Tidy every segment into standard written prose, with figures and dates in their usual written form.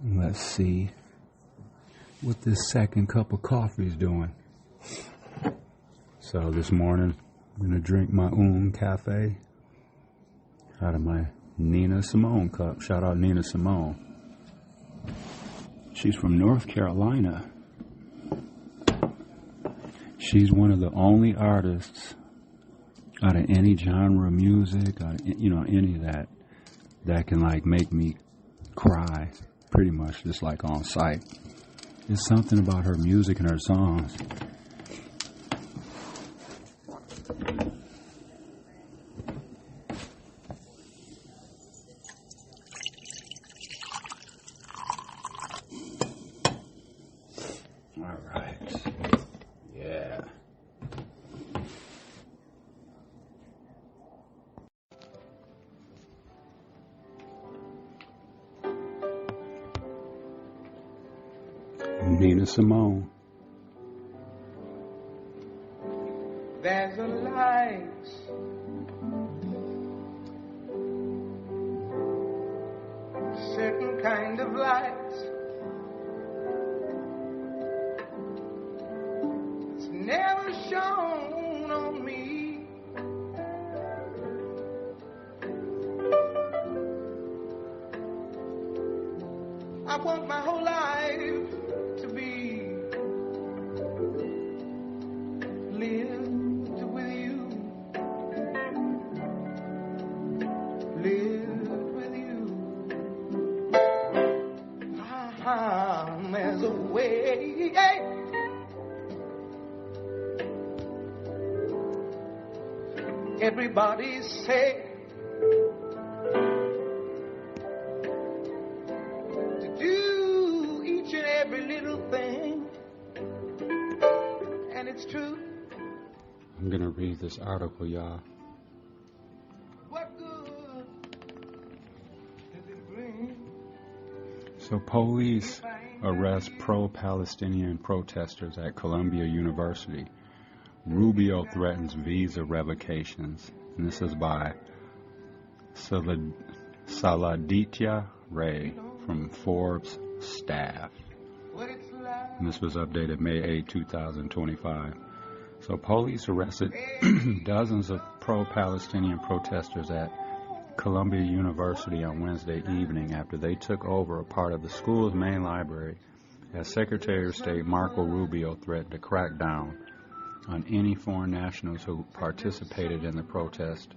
Let's see what this second cup of coffee is doing. So this morning, I'm going to drink my own cafe out of my Nina Simone cup. Shout out Nina Simone. She's from North Carolina. She's one of the only artists out of any genre of music, any of that can like make me cry pretty much just like on sight. There's something about her music and her songs. All right. Yeah. Nina Simone. There's a light certain kind of light it's never shone on me. I want my whole life to be lived with you, lived with you. There's a way. Everybody say to do each and every little thing, and it's true. I'm gonna read this article, y'all. What good does it bring? So police arrest pro-Palestinian protesters at Columbia University. Rubio threatens visa revocations. And this is by Saladitya Ray from Forbes staff. And this was updated May 8, 2025. So police arrested dozens of pro-Palestinian protesters at Columbia University on Wednesday evening after they took over a part of the school's main library as Secretary of State Marco Rubio threatened to crack down on any foreign nationals who participated in the protest.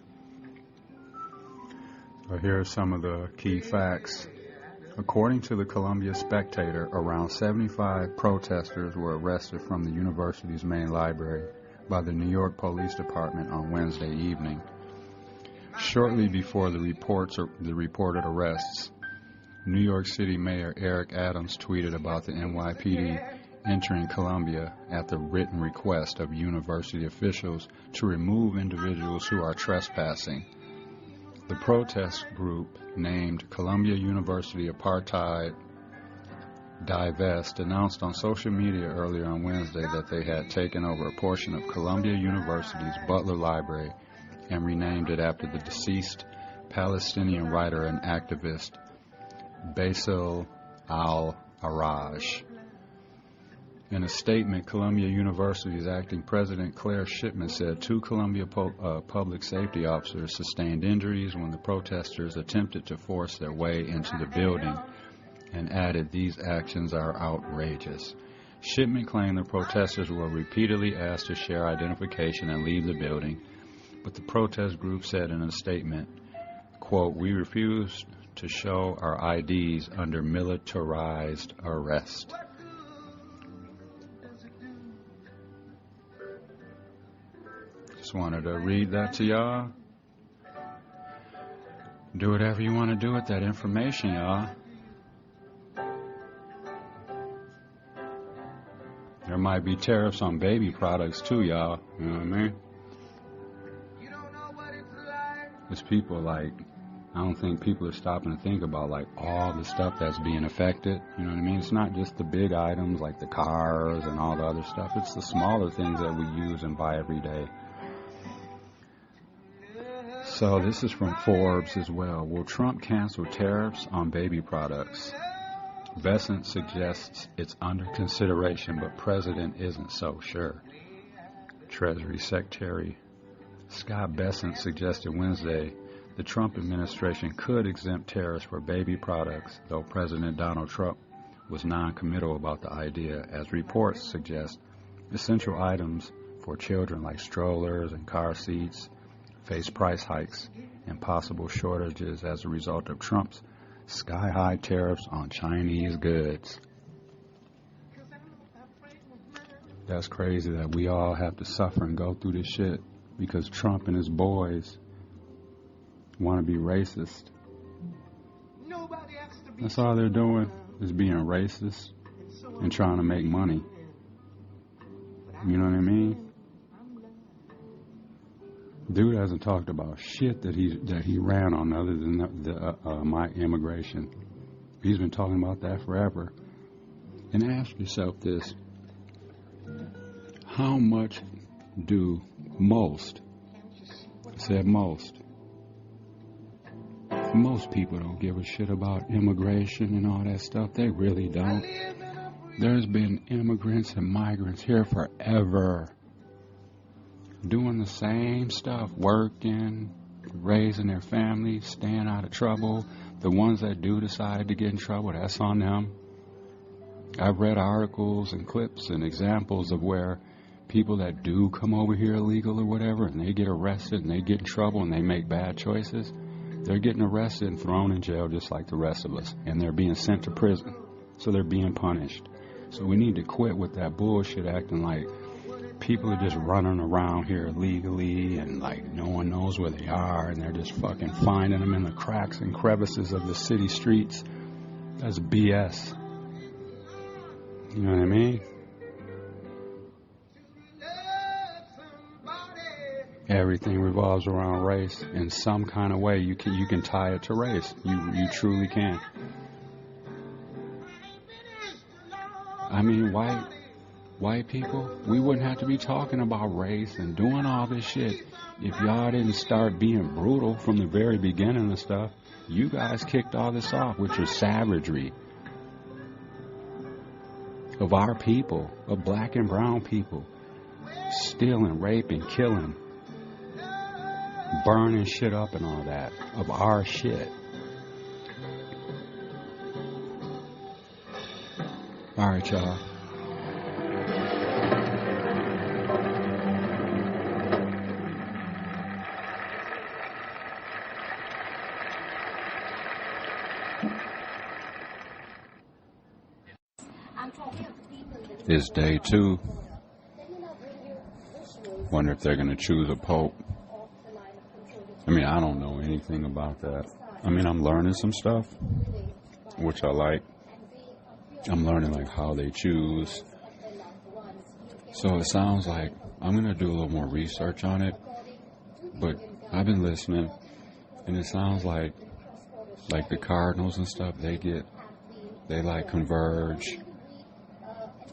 So here are some of the key facts. According to the Columbia Spectator, around 75 protesters were arrested from the university's main library by the New York Police Department on Wednesday evening. Shortly before the reported arrests, New York City Mayor Eric Adams tweeted about the NYPD entering Columbia at the written request of university officials to remove individuals who are trespassing. The protest group, named Columbia University Apartheid Divest, announced on social media earlier on Wednesday that they had taken over a portion of Columbia University's Butler Library and renamed it after the deceased Palestinian writer and activist Basil al-Araj. In a statement, Columbia University's acting president Claire Shipman said 2 Columbia public safety officers sustained injuries when the protesters attempted to force their way into the building, and added these actions are outrageous. Shipman claimed the protesters were repeatedly asked to share identification and leave the building, but the protest group said in a statement, quote, "We refuse to show our IDs under militarized arrest." Just wanted to read that to y'all. Do whatever you want to do with that information, y'all. There might be tariffs on baby products too, y'all. You know what I mean? There's people like, I don't think people are stopping to think about like all the stuff that's being affected. You know what I mean? It's not just the big items like the cars and all the other stuff. It's the smaller things that we use and buy every day. So this is from Forbes as well. Will Trump cancel tariffs on baby products? Besant suggests it's under consideration, but President isn't so sure. Treasury Secretary Scott Bessent suggested Wednesday the Trump administration could exempt tariffs for baby products, though President Donald Trump was non-committal about the idea, as reports suggest essential items for children like strollers and car seats face price hikes and possible shortages as a result of Trump's sky-high tariffs on Chinese goods. That's crazy that we all have to suffer and go through this shit because Trump and his boys want to be racist. That's all they're doing is being racist and trying to make money. You know what I mean? Dude hasn't talked about shit that he ran on other than my immigration. He's been talking about that forever. And ask yourself this. How much do most people don't give a shit about immigration and all that stuff? They really don't. There's been immigrants and migrants here forever doing the same stuff, working, raising their families, staying out of trouble. The ones that do decide to get in trouble, that's on them. I've read articles and clips and examples of where people that do come over here illegal or whatever, and they get arrested and they get in trouble and they make bad choices, they're getting arrested and thrown in jail just like the rest of us, and they're being sent to prison, so they're being punished. So we need to quit with that bullshit acting like people are just running around here illegally and like no one knows where they are and they're just fucking finding them in the cracks and crevices of the city streets. That's BS. You know what I mean? Everything revolves around race in some kind of way. You can tie it to race. You truly can. I mean, white people, we wouldn't have to be talking about race and doing all this shit if y'all didn't start being brutal from the very beginning of stuff. You guys kicked all this off with your savagery of our people, of black and brown people, stealing, raping, killing, burning shit up and all that, of our shit. All right, y'all. It's day 2. Wonder if they're going to choose a pope. I mean, I don't know anything about that. I mean, I'm learning some stuff, which I like. I'm learning, like, how they choose. So it sounds like I'm going to do a little more research on it. But I've been listening, and it sounds like the cardinals and stuff, they like converge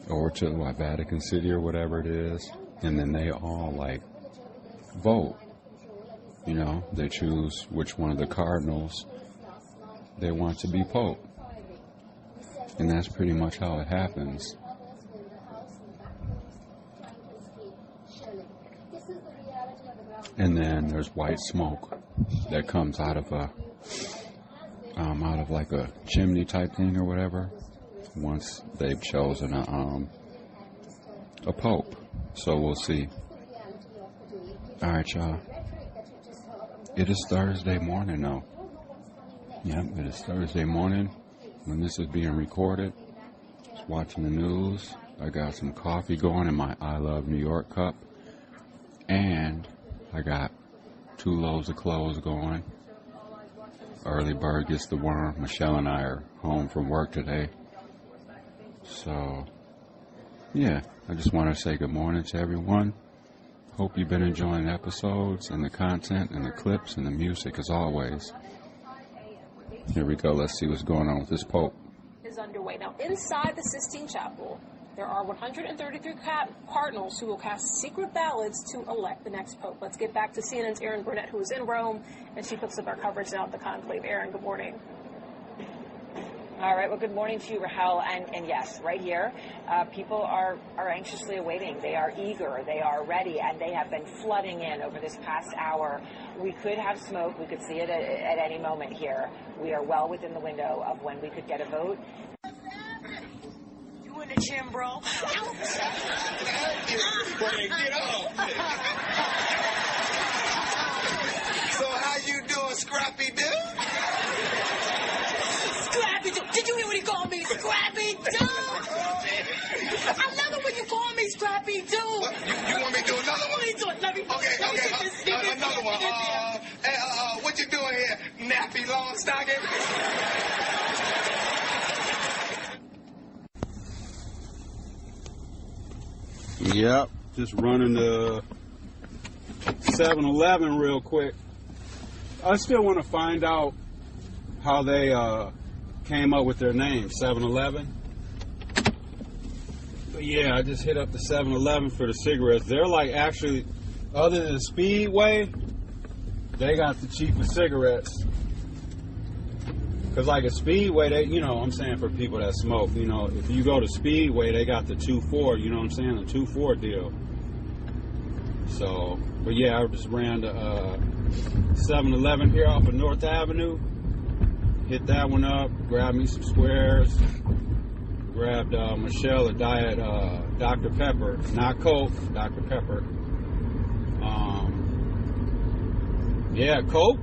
over to Vatican City or whatever it is, and then they all like vote. You know, they choose which one of the cardinals they want to be pope, and that's pretty much how it happens. And then there's white smoke that comes out of like a chimney type thing or whatever, once they've chosen a pope. So we'll see. All right, y'all. It is Thursday morning now. Yep, it is Thursday morning when this is being recorded. Just watching the news. I got some coffee going in my I Love New York cup. And I got 2 loads of clothes going. Early bird gets the worm. Michelle and I are home from work today. So, yeah, I just want to say good morning to everyone. Hope you've been enjoying the episodes and the content and the clips and the music as always. Here we go. Let's see what's going on with this Pope. Is underway. Now, inside the Sistine Chapel, there are 133 cardinals who will cast secret ballots to elect the next Pope. Let's get back to CNN's Erin Burnett, who is in Rome, and she puts up our coverage now at the conclave. Erin, good morning. All right, well, good morning to you, Rahel. And yes, right here, people are anxiously awaiting. They are eager, they are ready, and they have been flooding in over this past hour. We could have smoke. We could see it at any moment here. We are well within the window of when we could get a vote. You in the gym, bro? Get off. So how you doing, Scrappy dude? Scrappy Doo. Did you hear what he called me? Scrappy Doo. I love it when you call me Scrappy Doo. What? You want me to do another one? Let me Okay. Another one. Hey, what you doing here? Nappy long stocking? Yep, just running the 7-Eleven real quick. I still want to find out how they came up with their name, 7-Eleven. But yeah, I just hit up the 7-Eleven for the cigarettes. They're like actually, other than Speedway, they got the cheapest cigarettes. Because like a Speedway, they, you know what I'm saying, for people that smoke, you know, if you go to Speedway, they got the 2-4, you know what I'm saying, the 2-4 deal. So, but yeah, I just ran the 7-Eleven here off of North Avenue. Hit that one up, grabbed me some squares. Grabbed Michelle a diet Dr. Pepper, not Coke, Dr. Pepper. Yeah, Coke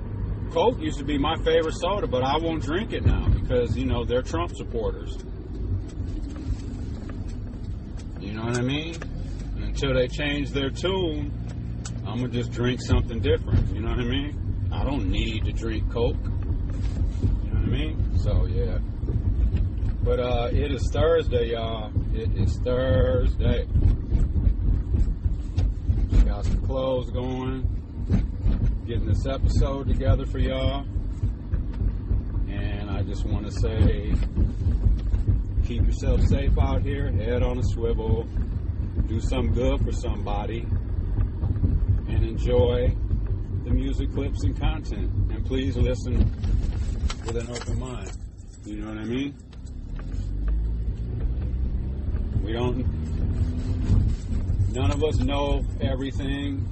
used to be my favorite soda, but I won't drink it now because, you know, they're Trump supporters. You know what I mean? And until they change their tune, I'm going to just drink something different. You know what I mean? I don't need to drink Coke. You know what I mean? So, yeah. But it is Thursday, y'all. It is Thursday. Just got some clothes going. Getting this episode together for y'all. And I just want to say, keep yourself safe out here. Head on a swivel. Do something good for somebody. And enjoy the music, clips, and content. And please listen with an open mind. You know what I mean? None of us know everything.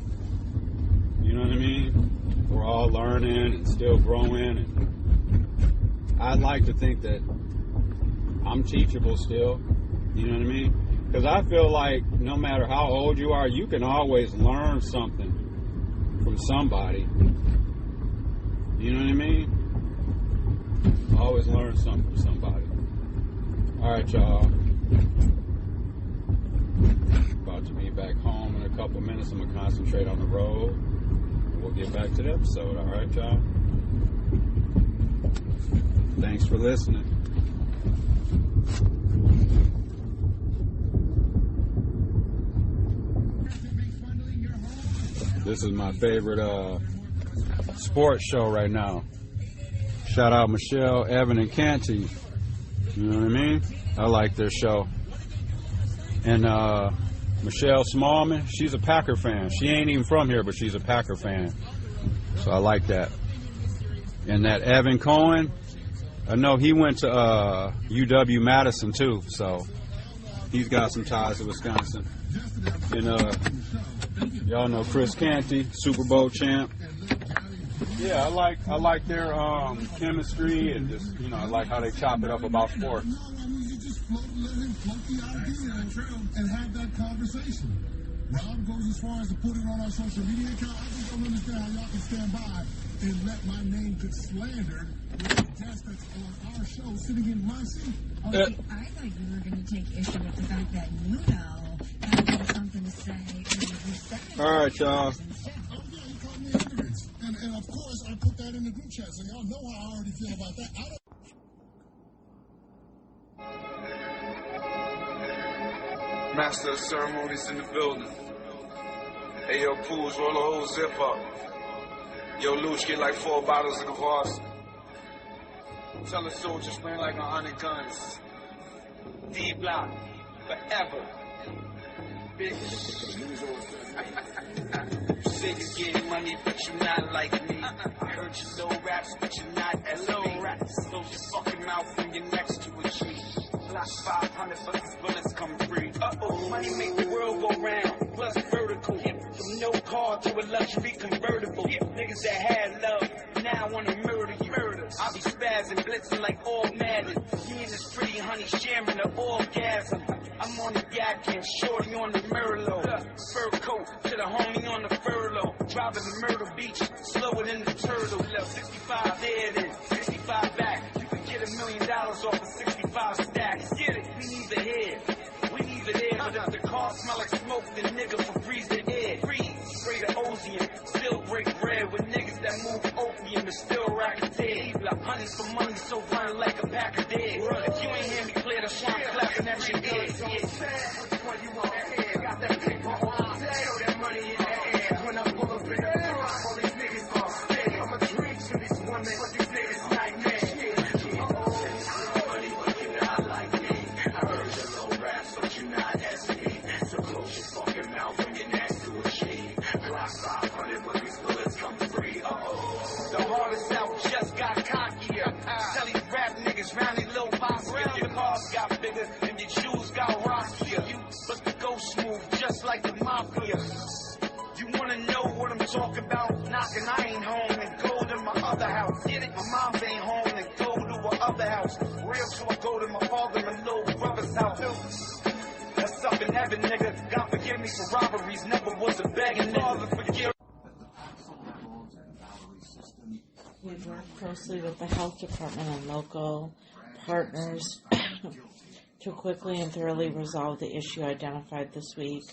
You know what I mean? We're all learning and still growing. And I'd like to think that I'm teachable still. You know what I mean? Because I feel like no matter how old you are, you can always learn something from somebody. You know what I mean? Always learn something from somebody. All right, y'all. About to be back home in a couple minutes. I'm going to concentrate on the road. We'll get back to the episode. All right, y'all? Thanks for listening. This is my favorite sports show right now. Shout out Michelle, Evan, and Canty. You know what I mean? I like their show. And Michelle Smallman, she's a Packer fan. She ain't even from here, but she's a Packer fan. So I like that. And that Evan Cohen, I know he went to UW-Madison too, so he's got some ties to Wisconsin. And y'all know Chris Canty, Super Bowl champ. Yeah, I like their chemistry and just, you know, I like how they chop it up about sports. Let him float the idea and have that conversation. Rob goes as far as to put it on our social media account. I just don't understand how y'all can stand by and let my name get slandered with the guest that's on our show sitting in my seat. I thought you were going to take issue with the fact that you had something to say. All right, y'all. Oh, yeah, he called me ignorance. And of course, I put that in the group chat, so y'all know how I already feel about that. Master of ceremonies in the building. Hey, yo, Pools, roll the whole zip up. Yo, Luch, get like 4 bottles of Kvass. Tell the soldiers, bring like 100 guns. D-Block, forever. You say you get money, but you not like me. I heard you low raps, but you're not low raps. Close your fucking mouth when you're next to a G. Block 500, but these bullets come free. Money make the world go round, plus vertical. From no car to a luxury convertible. Niggas that had love, now wanna murder you. I be spazzing, blitzing like all Madden. Me and this pretty honey sharing the orgasm. I'm on the yak and shorty on the Merlot. Fur coat to the homie on the furlough. Driving the Myrtle Beach, slower than the turtle. 65 there then, 65 back. You can get $1 million off of 65 stacks. Get it? We need the head. We need the air. But if the car smell like smoke, then nigga for freeze the air. Freeze. Spray the Ozium. Still break bread with niggas that move opium and still racketeer. Like honeys for money, so run like a pack of dead. If you ain't hear me clear, that's why I'm clapping at your ear. Which one you want? Got that paper on. Throw that money in the air. When I pull up in the front, all these niggas are scared. I'ma drink to these women, but these niggas nightmares. Money, but you not like me. I heard your low raps, but you not as me. So close your fucking mouth when you're next to a G. Block 500, but these bullets come free. The hardest out just got cockier. Tell these rap niggas round these little boxes. Your cars got bigger and your shoes got rockier. You but the ghost move just like the mafia. You wanna know what I'm talking about? Knocking, I ain't home and go to my other house. Get it? My mom ain't home and go to her other house. Real so I go to my father and little brother's house. That's up in heaven, nigga. God forgive me for robberies. Never was a begging Father forgive. We've worked closely with the health department and local partners to quickly and thoroughly resolve the issue identified this week.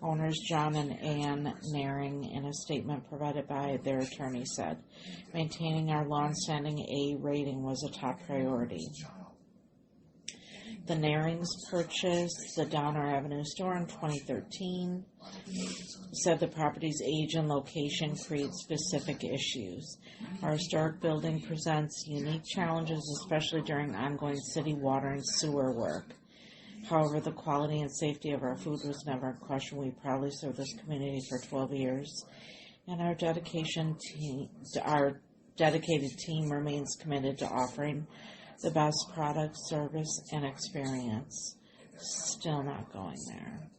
Owners John and Ann Naring, in a statement provided by their attorney, said, maintaining our long-standing A rating was a top priority. The Narings purchased the Downer Avenue store in 2013, said the property's age and location create specific issues. Our historic building presents unique challenges, especially during ongoing city water and sewer work. However, the quality and safety of our food was never in question. We proudly served this community for 12 years, and our dedicated team remains committed to offering the best product, service, and experience. Still not going there.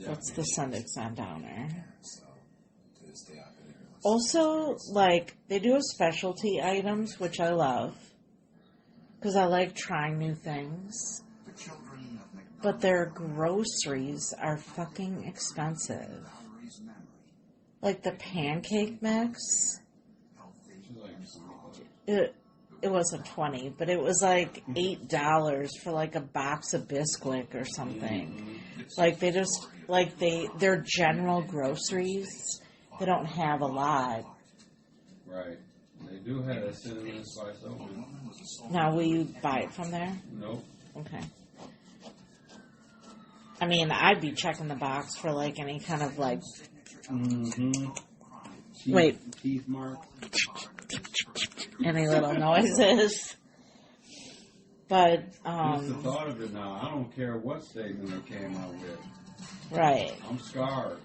What's the Sundix on Downer? Also, like, they do a specialty items, which I love, because I like trying new things. But their groceries are fucking expensive. Like the pancake mix. It wasn't 20, but it was like $8 for like a box of Bisquick or something. Like they just, like their general groceries, they don't have a lot. Right. They do have a cinnamon spice open. Now, will you buy it from there? Nope. Okay. I mean, I'd be checking the box for like any kind of like. Teeth mark. Any little noises. But, Just the thought of it now, I don't care what statement they came out with. Right. I'm scarred.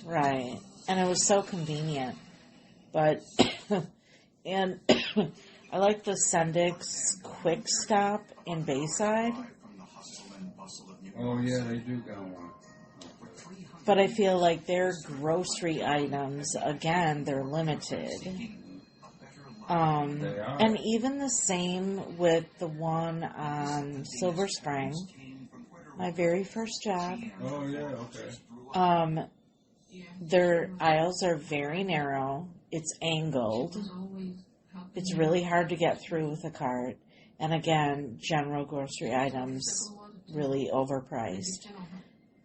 Right. And it was so convenient. But, and I like the Sundix Quick Stop in Bayside. Oh, yeah, they do got one. But I feel like their grocery items, again, they're limited. They are. And even the same with the one on Silver Spring, my very first job. Oh, yeah, okay. Their aisles are very narrow. It's angled. It's really hard to get through with a cart. And again, general grocery items, really overpriced.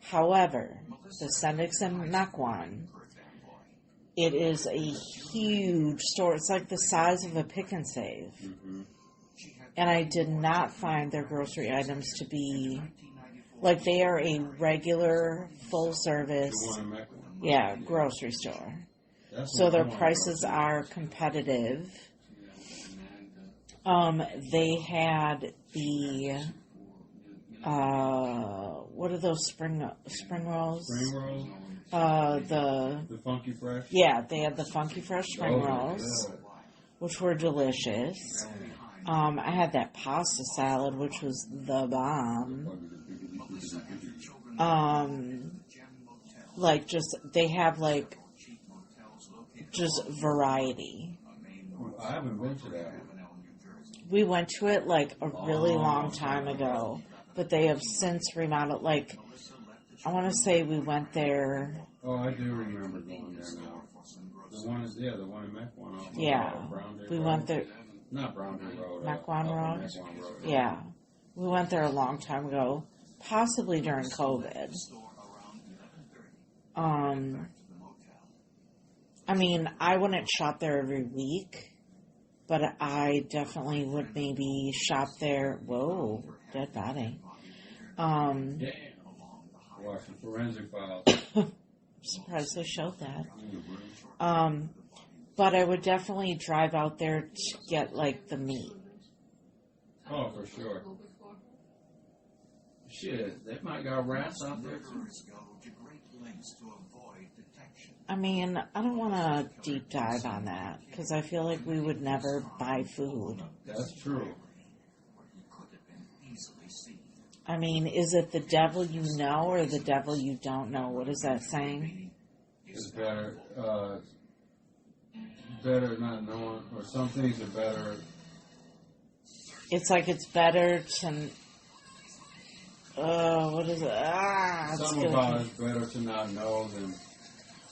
However, the Sundix in Mequon, it is a huge store. It's like the size of a Pick and Save. Mm-hmm. And I did not find their grocery items to be, like they are a regular, full service, grocery store. So their prices are competitive. They had the What are those spring rolls? Spring rolls? The Funky Fresh? Yeah, they had the Funky Fresh spring rolls, good. which were delicious. I had that pasta salad, which was the bomb. Like, just, they have, like, just variety. I haven't been to that one. We went to it, like, a really long time ago, but they have since remodeled, like, I want to say we went there. Oh, I do remember going there now. The one is, the one in Mequon. Yeah, we went there. Not Brownhill Road. Mequon Road? Mequon Road. Yeah, we went there a long time ago, possibly during COVID. I mean, I wouldn't shop there every week, but I definitely would maybe shop there. Whoa, dead body. Yeah. Watching Forensic Files. I'm surprised they showed that. But I would definitely drive out there to get, like, the meat. Oh, for sure. Shit, they might got rats out there too. I mean, I don't want to deep dive on that, because I feel like we would never buy food. That's true. I mean, is it the devil you know or the devil you don't know? What is that saying? It's better not knowing, or some things are better. It's like it's better to... what is it? Something about it's better to not know than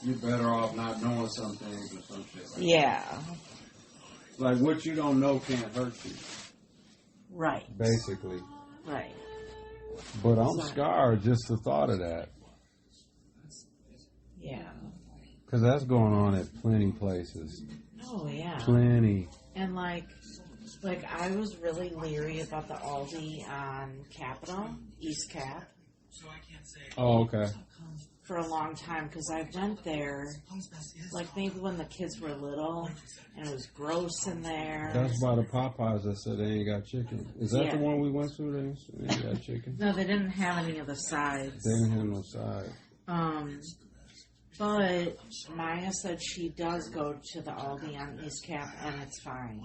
you're better off not knowing some things or some shit like that. Like what you don't know can't hurt you. Right. Basically. Right. But I'm scarred just the thought of that. Yeah. Because that's going on at plenty places. Oh, yeah. Plenty. And like I was really leery about the Aldi on Capitol, East Cap. Oh, okay. For a long time, because I went there, like maybe when the kids were little, and it was gross in there. That's by the Popeyes that said they ain't got chicken. Is that the one we went to? They ain't got chicken? No, they didn't have any of the sides. They didn't have no side. But Maya said she does go to the Aldi on East Cap, and it's fine.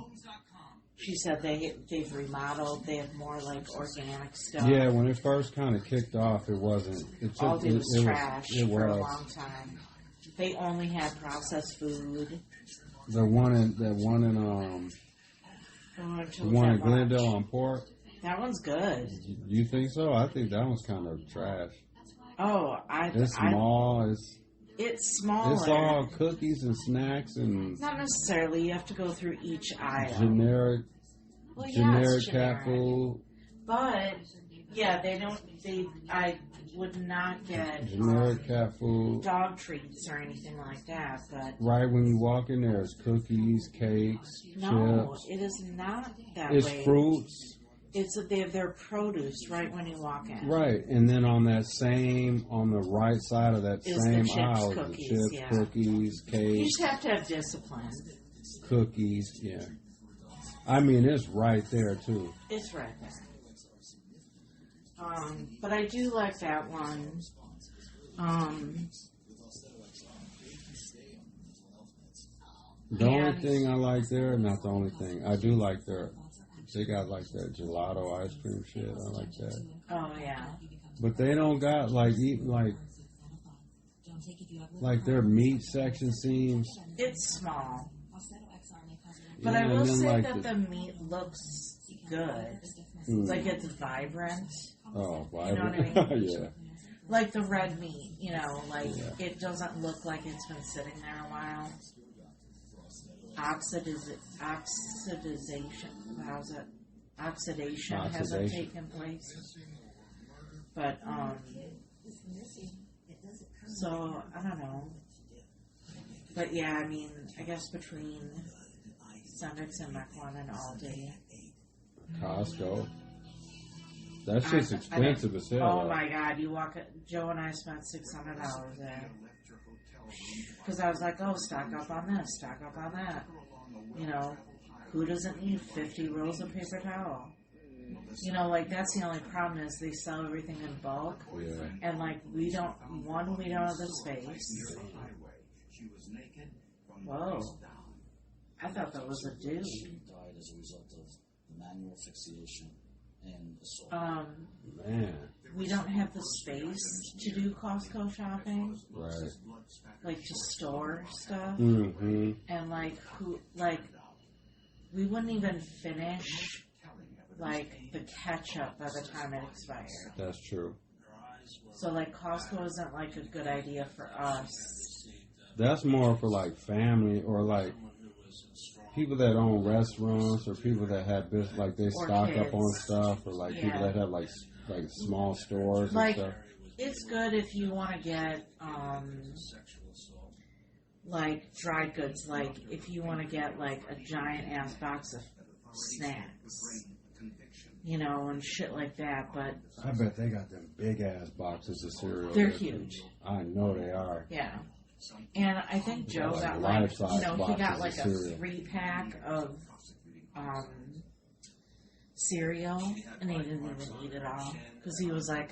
She said they've remodeled. They have more like organic stuff. Yeah, when it first kind of kicked off, it wasn't. Aldi was trash for a long time. They only had processed food. The one in Glendale on Port. That one's good. You think so? I think that one's kind of trash. Oh, it's small. It's smaller. It's all cookies and snacks and... Not necessarily. You have to go through each aisle. Generic generic cat food. But, yeah, I would not get... Generic cat food. Dog treats or anything like that, but... Right when you walk in there, it's cookies, cakes, chips. It is not that it's way. It's fruits. They have their produce right when you walk in. Right, and then on the right side of that same aisle, cookies, the chips, cookies, cakes. You just have to have discipline. Cookies, yeah. I mean, it's right there too. It's right there. But I do like that one. The only thing I like there, not the only thing, I do like they got like that gelato ice cream shit. I like that. Oh yeah. But they don't got like their meat section seems. It's small. But I will say that the meat looks good. Like it's vibrant. Oh, vibrant. You know what I mean? Yeah. Like the red meat, it doesn't look like it's been sitting there a while. Oxidation hasn't taken place. But, so, I don't know. But yeah, I mean, I guess between Sundance and Mequon and Aldi. Costco. That shit's expensive as hell. Oh my God, Joe and I spent $600 there. Because I was like, stock up on this, stock up on that. Who doesn't need 50 rolls of paper towel? You know, like, that's the only problem is they sell everything in bulk. Yeah. And, like, we don't have the space. Whoa. I thought that was a dude. Died as a result of manual asphyxiation and assault. Man. We don't have the space to do Costco shopping. Right. Like, to store stuff. Mm-hmm. And, like, we wouldn't even finish, like, the ketchup by the time it expired. That's true. So, like, Costco isn't, like, a good idea for us. That's more for, like, family or, like, people that own restaurants or people that have business, like, they stock kids. up on stuff or, like, people that have, like small stores like, and stuff. It's good if you want to get, like, dried goods. Like, if you want to get, like, a giant-ass box of snacks. You know, and shit like that, but... I bet they got them big-ass boxes of cereal. They're huge. I know they are. Yeah. And I think Joe got, like, you know, he got, like, a 3-pack of, cereal, and he didn't even eat it all. Because he was like,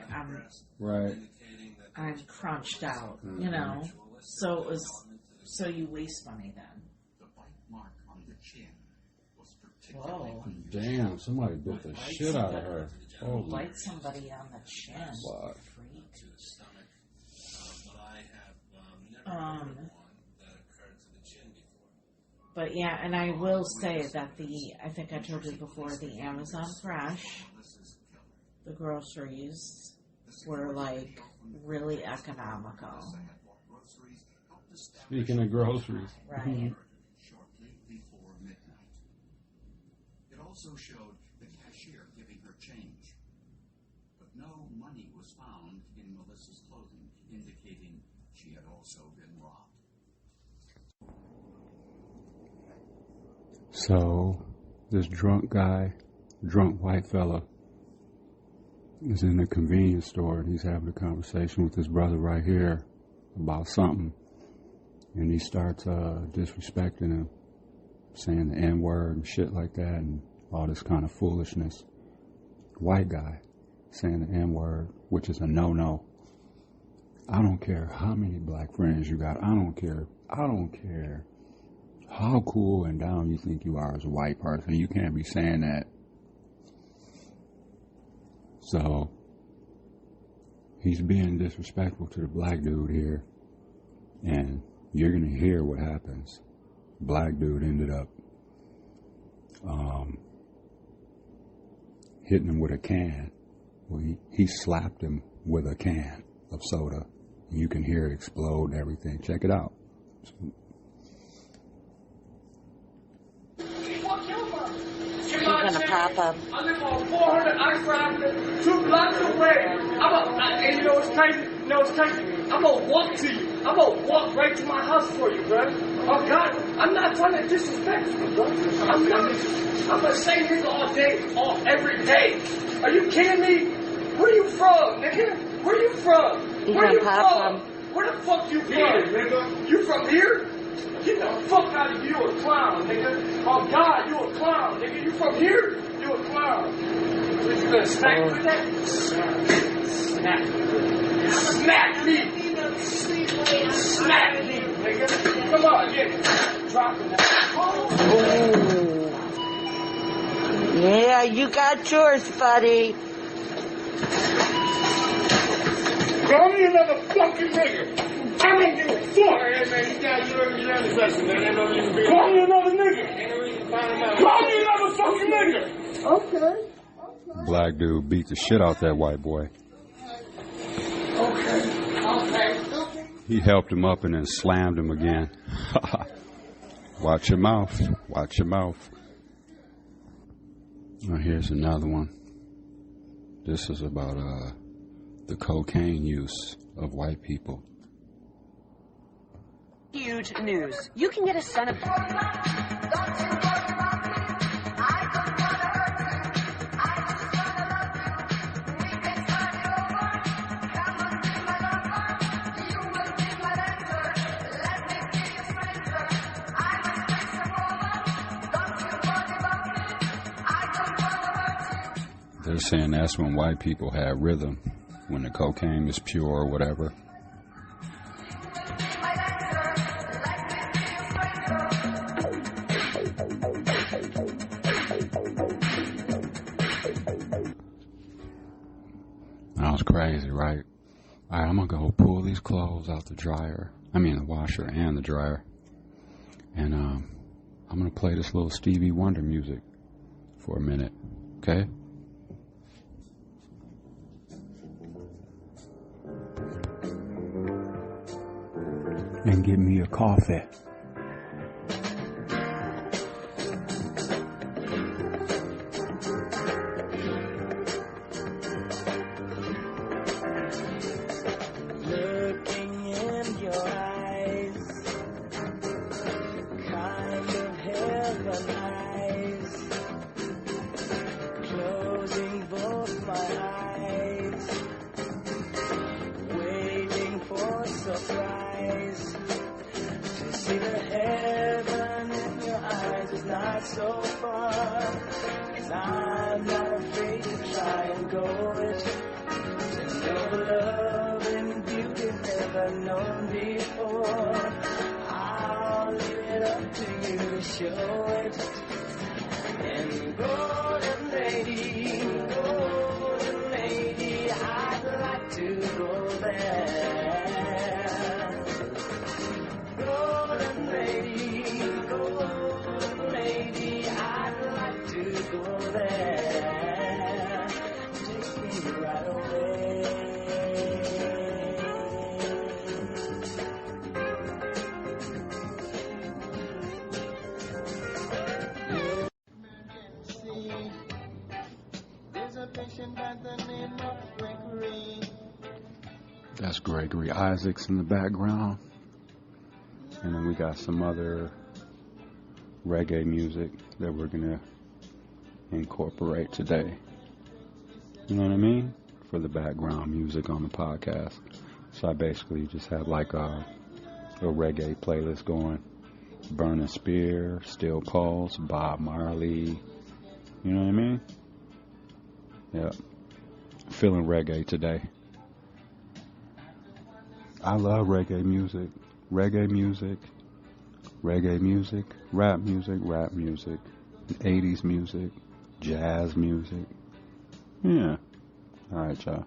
I'm crunched out, you know? So it was... So you waste money then. Whoa. Damn, somebody bit the shit out of her. Holy. Bite somebody on the chin. What? Freak. But yeah, and I will say that I think I told you before, the Amazon Fresh, the groceries were like really economical. Speaking of groceries. Right. Also showed the cashier giving her change. But no money was found in Melissa's clothing, indicating she had also been robbed. So, this drunk white fella, is in a convenience store and he's having a conversation with his brother right here about something. And he starts disrespecting him, saying the N-word and shit like that, and all this kind of foolishness. White guy saying the N-word, which is a no-no. I don't care how many black friends you got. I don't care how cool and down you think you are as a white person. You can't be saying that. So, he's being disrespectful to the black dude here. And you're going to hear what happens. Black dude ended up hitting him with a can. Well, he slapped him with a can of soda. You can hear it explode and everything. Check it out. You're gonna pop up. I live on 400 Ice Avenue, 2 blocks away. And you know what's crazy? I'm gonna walk to you. I'm gonna walk right to my house for you, bro. Oh God, I'm not trying to disrespect you, bro. I'm not. I'm the same nigga all day, every day. Are you kidding me? Where you from, nigga? Where you from? Where you from? Where the fuck you from, nigga? You from here? Get the fuck out of here, you a clown, nigga. Oh God, you a clown, nigga. You from here? You a clown. You gonna smack me with that? Smack me. Smack me, nigga. Come on, yeah. Drop it now. Yeah, you got yours, buddy. Call me another fucking nigga. I don't give a fuck. Hey, man, you learned the lesson, man. Call me another nigga. Call me another fucking nigga. Okay. Black dude beat the shit out that white boy. Okay. He helped him up and then slammed him again. Watch your mouth. Watch your mouth. Now here's another one. This is about the cocaine use of white people. Huge news. You can get a son of... They're saying that's when white people have rhythm, when the cocaine is pure or whatever. That was crazy, right? All right, I'm going to go pull these clothes out the dryer. I mean, the washer and the dryer. And I'm going to play this little Stevie Wonder music for a minute, okay? And get me a coffee. That's Gregory Isaacs in the background. And then we got some other reggae music that we're going to incorporate today. You know what I mean? For the background music on the podcast. So I basically just have like a reggae playlist going. Burning Spear, Still Pulse, Bob Marley. You know what I mean? Yeah. Feeling reggae today. I love reggae music. Reggae music. Reggae music. Rap music. Rap music. 80s music. Jazz music. Yeah. Alright, y'all.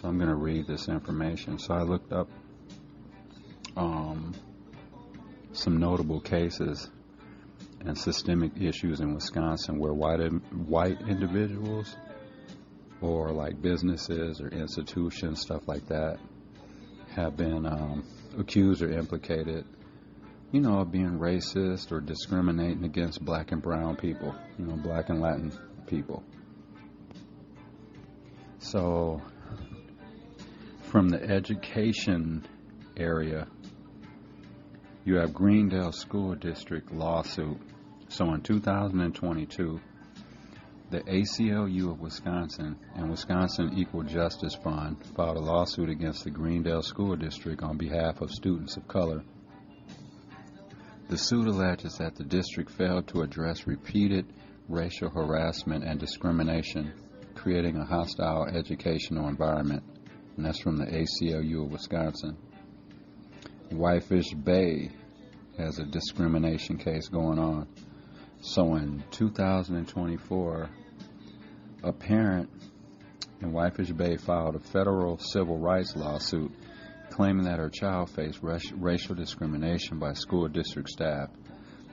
So I'm going to read this information. So I looked up some notable cases and systemic issues in Wisconsin where white individuals or like businesses or institutions, stuff like that, have been accused or implicated, you know, of being racist or discriminating against black and brown people, you know, black and Latin people. So, from the education area, you have Greendale School District lawsuit. So in 2022, the ACLU of Wisconsin and Wisconsin Equal Justice Fund filed a lawsuit against the Greendale School District on behalf of students of color. The suit alleges that the district failed to address repeated racial harassment and discrimination, creating a hostile educational environment. And that's from the ACLU of Wisconsin. Whitefish Bay has a discrimination case going on. So in 2024, a parent in Whitefish Bay filed a federal civil rights lawsuit claiming that her child faced racial discrimination by school district staff.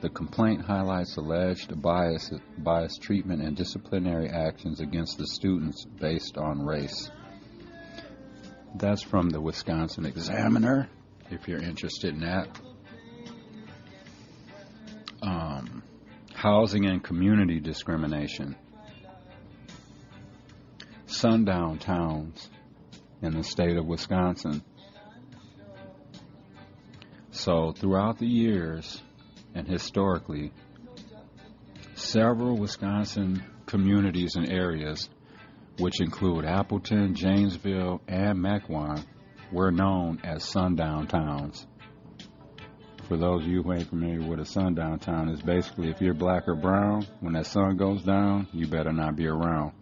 The complaint highlights alleged biased treatment and disciplinary actions against the students based on race. That's from the Wisconsin Examiner, if you're interested in that. Housing and community discrimination. Sundown towns in the state of Wisconsin. So throughout the years and historically, several Wisconsin communities and areas, which include Appleton, Janesville, and Mequon, were known as sundown towns. for those of you who ain't familiar with a sundown town, is basically if you're black or brown, when that sun goes down, you better not be around.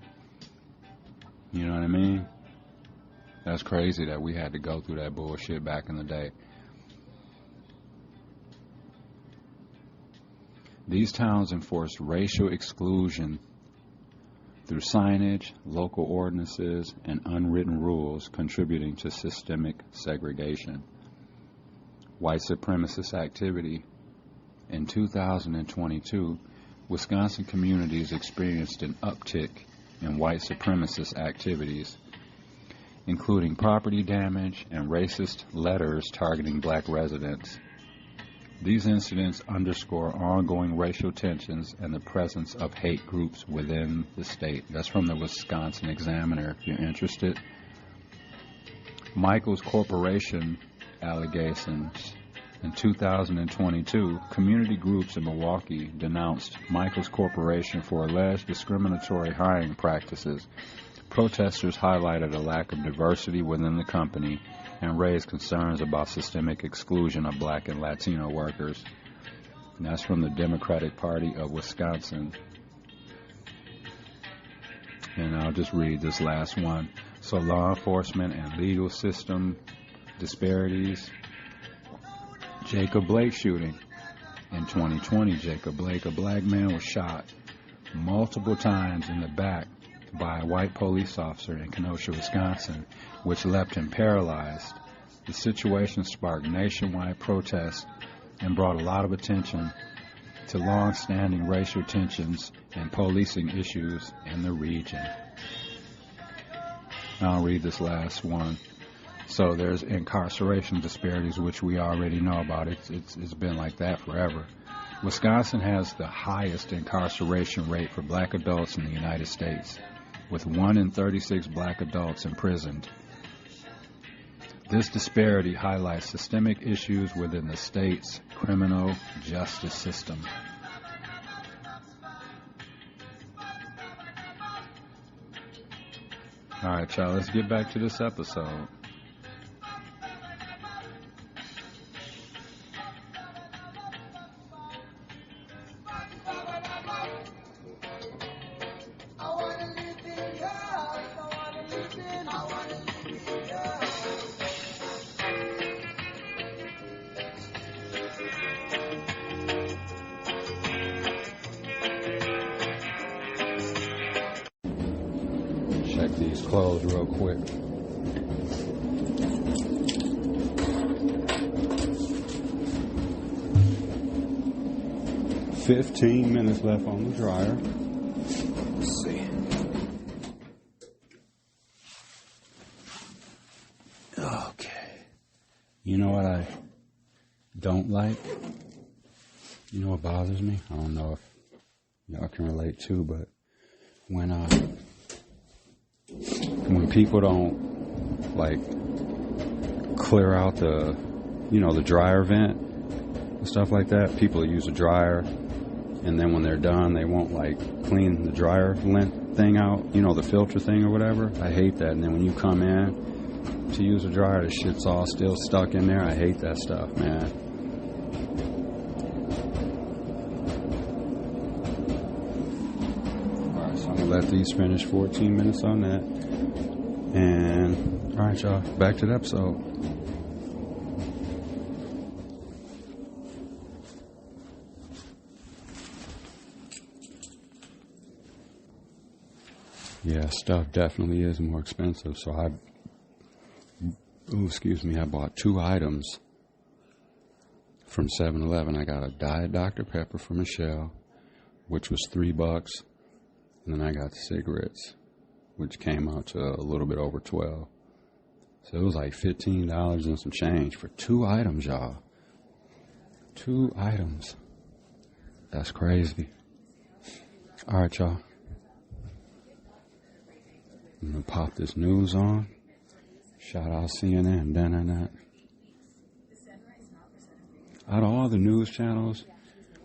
You know what I mean? That's crazy that we had to go through that bullshit back in the day. These towns enforce racial exclusion through signage, local ordinances, and unwritten rules, contributing to systemic segregation. White supremacist activity. In 2022, Wisconsin communities experienced an uptick in white supremacist activities, including property damage and racist letters targeting black residents. These incidents underscore ongoing racial tensions and the presence of hate groups within the state. That's from the Wisconsin Examiner, if you're interested. Michaels Corporation allegations. In 2022, community groups in Milwaukee denounced Michaels Corporation for alleged discriminatory hiring practices. Protesters highlighted a lack of diversity within the company and raised concerns about systemic exclusion of black and Latino workers. And that's from the Democratic Party of Wisconsin. And I'll just read this last one. So law enforcement and legal system disparities. Jacob Blake shooting. In 2020, Jacob Blake, a black man, was shot multiple times in the back by a white police officer in Kenosha, Wisconsin, which left him paralyzed. The situation sparked nationwide protests and brought a lot of attention to long-standing racial tensions and policing issues in the region. I'll read this last one. So there's incarceration disparities, which we already know about. It's been like that forever. Wisconsin has the highest incarceration rate for black adults in the United States, with 1 in 36 black adults imprisoned. This disparity highlights systemic issues within the state's criminal justice system. All right, y'all, let's get back to this episode. Check these clothes real quick. $15 minutes left on the dryer. Let's see. Okay. You know what I don't like? You know what bothers me? I don't know if y'all can relate to, but when people don't, like, clear out the, the dryer vent and stuff like that, people use a dryer, and then when they're done, they won't, like, clean the dryer lint thing out, the filter thing or whatever. I hate that. And then when you come in to use a dryer, the shit's all still stuck in there. I hate that stuff, man. All right, so I'm going to let these finish 14 minutes on that. And, all right, y'all, back to the episode. Yeah, stuff definitely is more expensive. So I bought 2 items from 7-Eleven. I got a Diet Dr. Pepper for Michelle, which was $3. And then I got the cigarettes, which came out to a little bit over $12. So it was like $15 and some change for 2 items, y'all. 2 items. That's crazy. All right, y'all. I'm going to pop this news on. Shout out CNN. Dun. Out of all the news channels,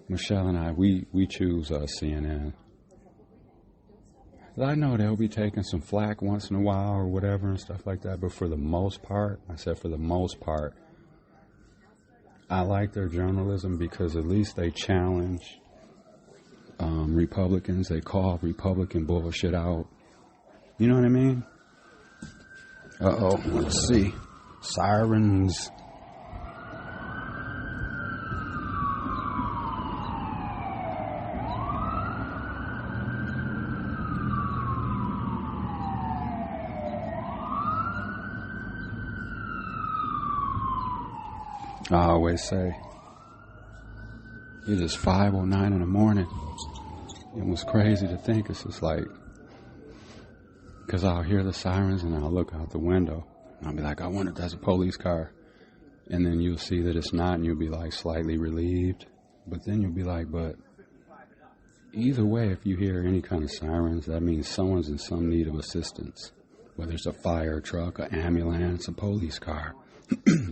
Michelle and I, we choose CNN. I know they'll be taking some flack once in a while or whatever and stuff like that, but for the most part, I like their journalism because at least they challenge Republicans. They call Republican bullshit out. You know what I mean? Uh-oh, let's see. Sirens. I always say, it is 5:09 in the morning. It was crazy to think. It's just like, because I'll hear the sirens and I'll look out the window. And I'll be like, I wonder if that's a police car. And then you'll see that it's not, and you'll be like slightly relieved. But then you'll be like, but either way, if you hear any kind of sirens, that means someone's in some need of assistance. Whether it's a fire truck, an ambulance, a police car.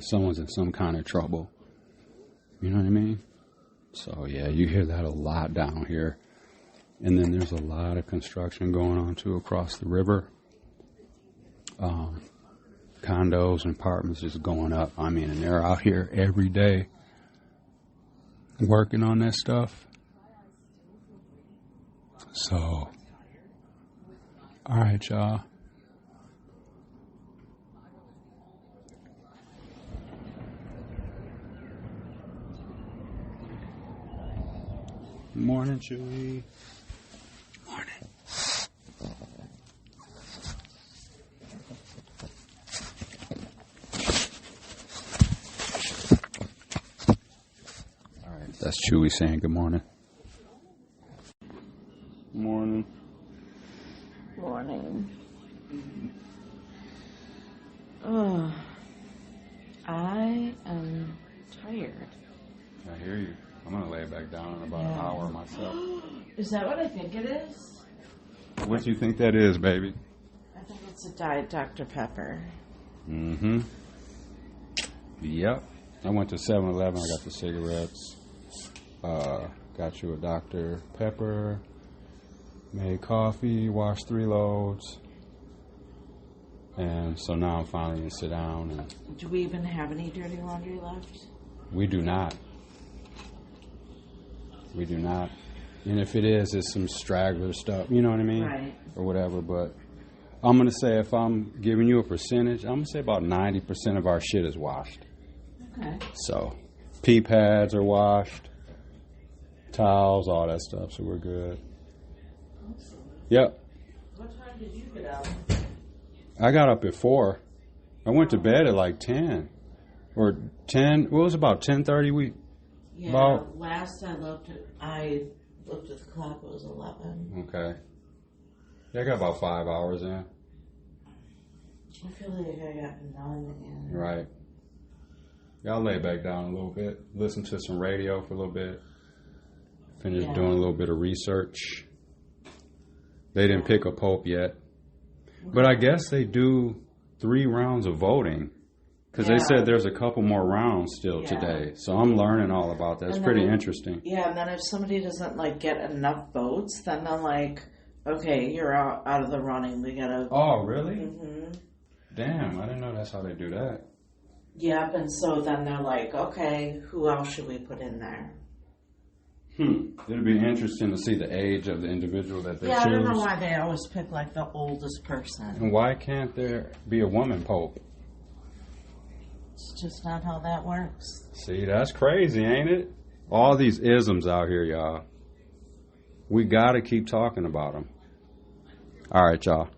Someone's in some kind of trouble. You know what I mean? So, yeah, you hear that a lot down here. And then there's a lot of construction going on, too, across the river. Condos and apartments just going up. I mean, and they're out here every day working on that stuff. So, all right, y'all. Morning, Chewy. Morning. All right, that's Chewy saying good morning. Morning. Morning. Oh, I am tired. I hear you. I'm going to lay it back down in about an hour myself. Is that what I think it is? What do you think that is, baby? I think it's a Diet Dr. Pepper. Mm-hmm. Yep. I went to 7-Eleven. I got the cigarettes. Got you a Dr. Pepper. Made coffee. Washed 3 loads. And so now I'm finally going to sit down. And Do we even have any dirty laundry left? We do not. We do not. And if it is, it's some straggler stuff. You know what I mean? Right. Or whatever. But I'm going to say, if I'm giving you a percentage, I'm going to say about 90% of our shit is washed. Okay. So, pee pads are washed. Towels, all that stuff. So we're good. Awesome. Yep. What time did you get up? I got up at 4. I went to bed at like 10. Or 10. Well, it was about 10:30. Yeah, last I looked at the clock, it was 11. Okay. Yeah, I got about 5 hours in. I feel like I got none in. Right. Yeah, I'll lay back down a little bit, listen to some radio for a little bit, finish doing a little bit of research. They didn't pick a pope yet. But I guess they do 3 rounds of voting. Because they said there's a couple more rounds still today. So I'm learning all about that. It's pretty interesting. Yeah, and then if somebody doesn't, get enough votes, then they're like, okay, you're out of the running. We got to... Oh, really? Mm-hmm. Damn, I didn't know that's how they do that. Yep, and so then they're like, okay, who else should we put in there? It'll be interesting to see the age of the individual that they choose. I don't know why they always pick, the oldest person. And why can't there be a woman pope? It's just not how that works. See, that's crazy, ain't it? All these isms out here, y'all. We got to keep talking about them. All right, y'all.